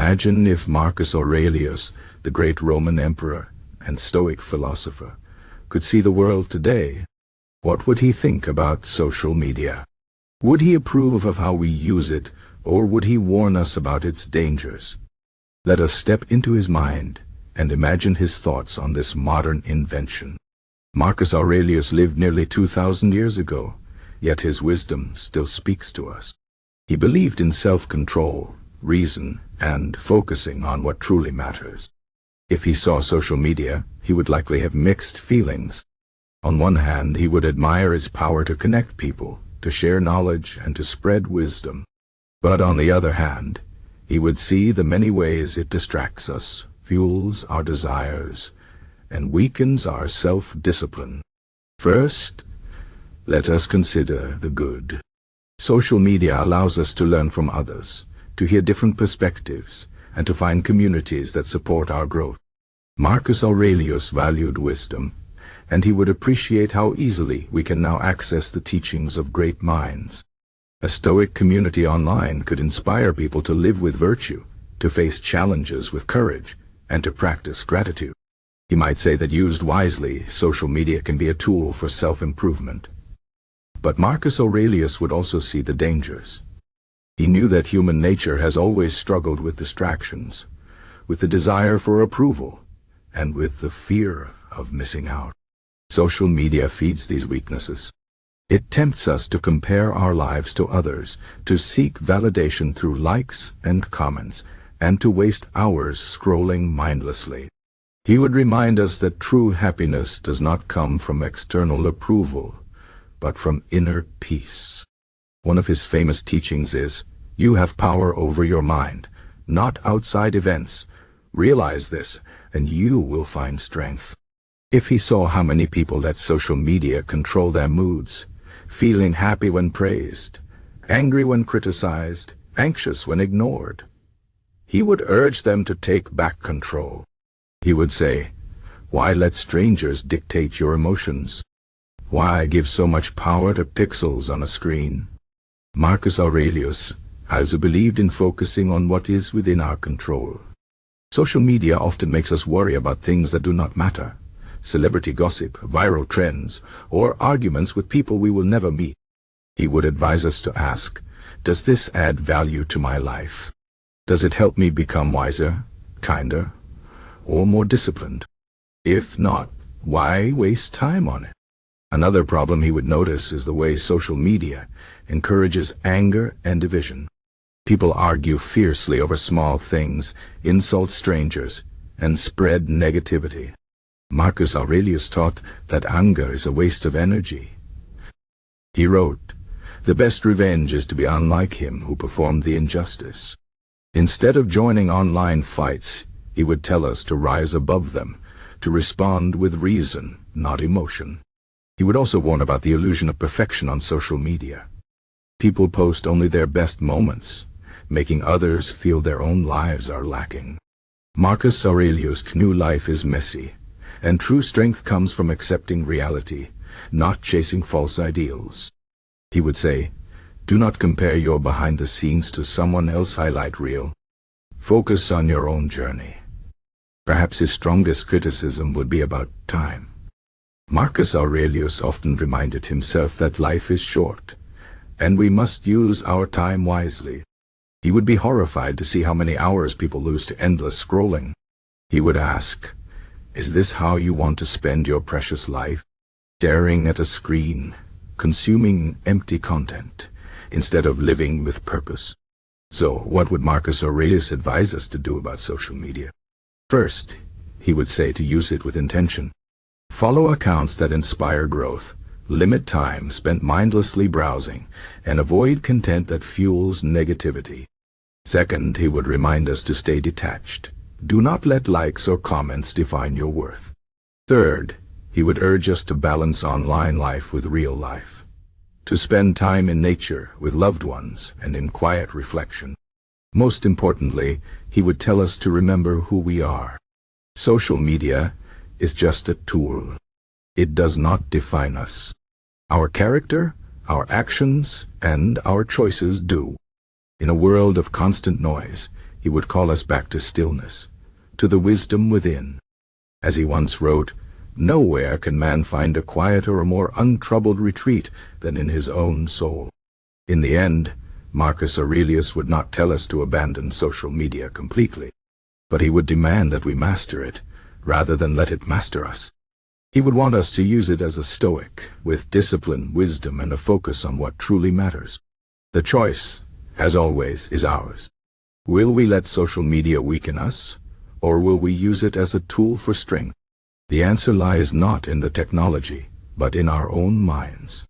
Imagine if Marcus Aurelius, the great Roman emperor and Stoic philosopher, could see the world today. What would he think about social media? Would he approve of how we use it, or would he warn us about its dangers? Let us step into his mind and imagine his thoughts on this modern invention. Marcus Aurelius lived nearly 2,000 years ago, yet his wisdom still speaks to us. He believed in self-control, reason, and focusing on what truly matters. If he saw social media, he would likely have mixed feelings. On one hand, he would admire its power to connect people, to share knowledge, and to spread wisdom. But on the other hand, he would see the many ways it distracts us, fuels our desires, and weakens our self-discipline. First, let us consider the good. Social media allows us to learn from others, to hear different perspectives, and to find communities that support our growth. Marcus Aurelius valued wisdom, and he would appreciate how easily we can now access the teachings of great minds. A Stoic community online could inspire people to live with virtue, to face challenges with courage, and to practice gratitude. He might say that used wisely, social media can be a tool for self-improvement. But Marcus Aurelius would also see the dangers. He knew that human nature has always struggled with distractions, with the desire for approval, and with the fear of missing out. Social media feeds these weaknesses. It tempts us to compare our lives to others, to seek validation through likes and comments, and to waste hours scrolling mindlessly. He would remind us that true happiness does not come from external approval, but from inner peace. One of his famous teachings is, "You have power over your mind, not outside events. Realize this, and you will find strength." If he saw how many people let social media control their moods, feeling happy when praised, angry when criticized, anxious when ignored, he would urge them to take back control. He would say, "Why let strangers dictate your emotions? Why give so much power to pixels on a screen?" Marcus Aurelius also believed in focusing on what is within our control. Social media often makes us worry about things that do not matter. Celebrity gossip, viral trends, or arguments with people we will never meet. He would advise us to ask, does this add value to my life? Does it help me become wiser, kinder, or more disciplined? If not, why waste time on it? Another problem he would notice is the way social media encourages anger and division. People argue fiercely over small things, insult strangers, and spread negativity. Marcus Aurelius taught that anger is a waste of energy. He wrote, "The best revenge is to be unlike him who performed the injustice." Instead of joining online fights, he would tell us to rise above them, to respond with reason, not emotion. He would also warn about the illusion of perfection on social media. People post only their best moments, making others feel their own lives are lacking. Marcus Aurelius knew life is messy, and true strength comes from accepting reality, not chasing false ideals. He would say, "Do not compare your behind the scenes to someone else's highlight reel. Focus on your own journey." Perhaps his strongest criticism would be about time. Marcus Aurelius often reminded himself that life is short, and we must use our time wisely. He would be horrified to see how many hours people lose to endless scrolling. He would ask, "Is this how you want to spend your precious life? Staring at a screen, consuming empty content, instead of living with purpose?" So, what would Marcus Aurelius advise us to do about social media? First, he would say to use it with intention. Follow accounts that inspire growth, limit time spent mindlessly browsing, and avoid content that fuels negativity. Second, he would remind us to stay detached. Do not let likes or comments define your worth. Third, he would urge us to balance online life with real life, to spend time in nature with loved ones and in quiet reflection. Most importantly, he would tell us to remember who we are. Social media is just a tool. It does not define us. Our character, our actions, and our choices do. In a world of constant noise, he would call us back to stillness, to the wisdom within. As he once wrote, "Nowhere can man find a quieter or more untroubled retreat than in his own soul." In the end, Marcus Aurelius would not tell us to abandon social media completely, but he would demand that we master it, rather than let it master us. He would want us to use it as a Stoic, with discipline, wisdom, and a focus on what truly matters. The choice, as always, is ours. Will we let social media weaken us, or will we use it as a tool for strength? The answer lies not in the technology, but in our own minds.